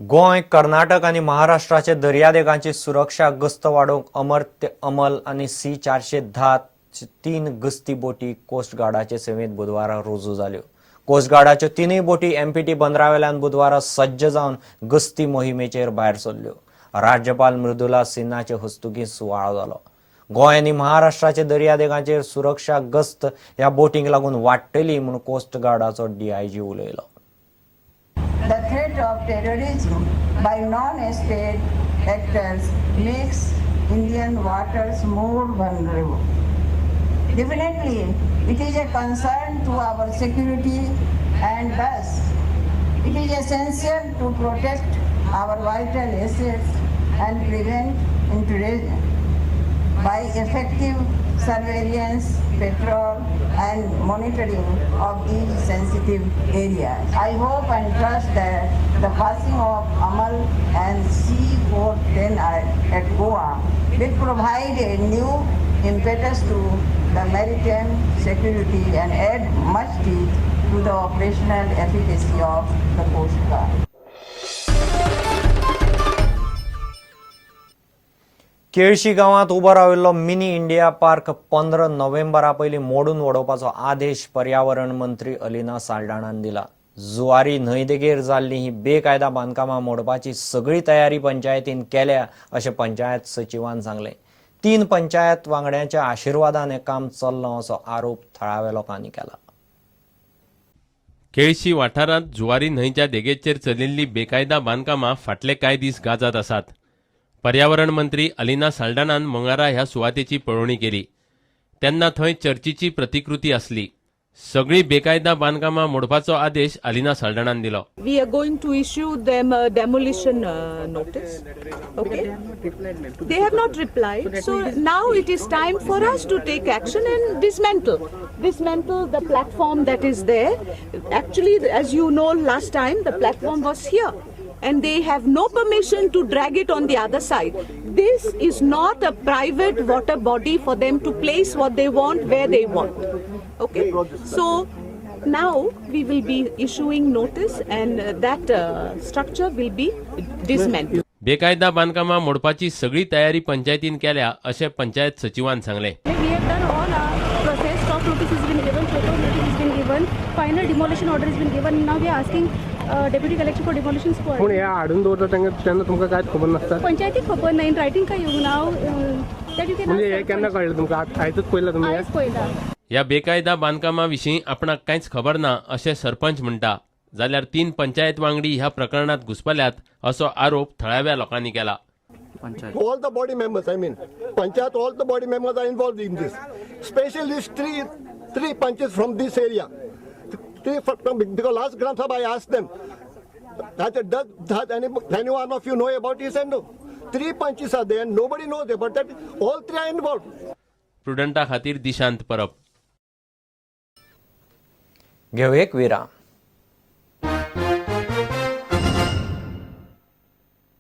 गोंय, कर्नाटक आणि महाराष्ट्राचे दर्यादेगांची सुरक्षा गस्त वाडोवंक अमर्त्य अमल आणि C-410 तीन गस्ती बोटी कोस्ट गार्डाचे सेवेत बुधवारा रुजू जाल्यो। कोस्ट गार्डाच्यो तिनूय बोटी MPT बंदरावेल्यान बुधवारा सज्ज जावन गस्ती मोहिमेचेर भायर सरल्यो। राज्यपाल मृदुला सिन्हाचे हस्तुकीं सुवाळो जालो। गोंय आणि महाराष्ट्राचे दर्यादेगांचेर सुरक्षा गस्त ह्या बोटींक लागून वाडटली म्हूण कोस्ट गार्डाचो DIG उलयलो। The threat of terrorism by non-state actors makes Indian waters more vulnerable. Definitely, it is a concern to our security and thus it is essential to protect our vital assets and prevent intrusion by effective surveillance, patrol and monitoring of these sensitive areas. I hope and trust that the passing of Amal and C-410 at Goa will provide a new impetus to the maritime security and add much teeth to the operational efficacy of the Coast Guard. Kelshi गावात उबो राविल्लो mini India park 15 नोव्हेंबरा पयलीं मोडून उडोवपाचो आदेश पर्यावरण मंत्री अलिना साल्ढाणान दिला। जुवारी न्हंयदेगेर जाल्ली ही बेकायदा बांदकामां मोडपाची सगळी तयारी पंचायतीन केल्या अशें पंचायत सचिवान सांगलें। 3 पंचायत वांगड्यांच्या आशिर्वादान हें काम चल्लां असो आरोप थळाव्या लोकांनी केला। केळशी वाठारांत जुवारी न्हंयच्या देगेचेर चलिल्ली बेकायदा बांदकामां फाटले कांय दीस गाजत आसात। पर्यावरण मंत्री अलिना साल्ढाणान मंगळारा ह्या सुवातेची पळोवणी केली तेन्ना थंय चर्चीची प्रतिकृती आसली। सगळी बेकायदा बांदकामां मोडपाचो आदेश अलिना साल्ढाणान दिलो। We are going to issue them a demolition notice. Okay. They have not replied. So now it is time for us to take action and dismantle the platform that is there. Actually, as you know, last time the platform was here. And they have no permission to drag it on the other side. This is not a private water body for them to place what they want where they want. Okay, so now we will be issuing notice and that structure will be dismantled. बेकायदा बांदकामां मोडपाची सगळी तयारी पंचायतीन केल्या अशें पंचायत सचिवान सांगलें। We have done all our process. Stop notice has been given, photo notice has been given, final demolition order has been given. Now we are asking deputy collector for demolition squad. पण या हाडून दवरता त्यांना तुमका काय खबर नसता? पंचायतीक खबर नाही, रायटिंग काय येऊ नाव that you can म्हणजे हे केन्ना कळलं तुमका? आयजच पळयला तुम्ही? आयज पळयला। ह्या बेकायदा बांदकामां विशीं आपणाक कांयच खबर ना अशें सरपंच म्हणटा। जाल्यार 3 पंचायत वांगडी ह्या प्रकरणात घुसपल्यात असो आरोप थळाव्या लोकांनी केला। All the body members, I mean, Panchayat, all the body members are involved in this. Especially these three panchayats from this area. Because last Gram Sabha I asked them, does anyone of you know about this? And no. 3 panchayats are there, and nobody knows about that. All 3 are involved. प्रुडंटा खातीर दिशांत परब। घेऊ एक विराम।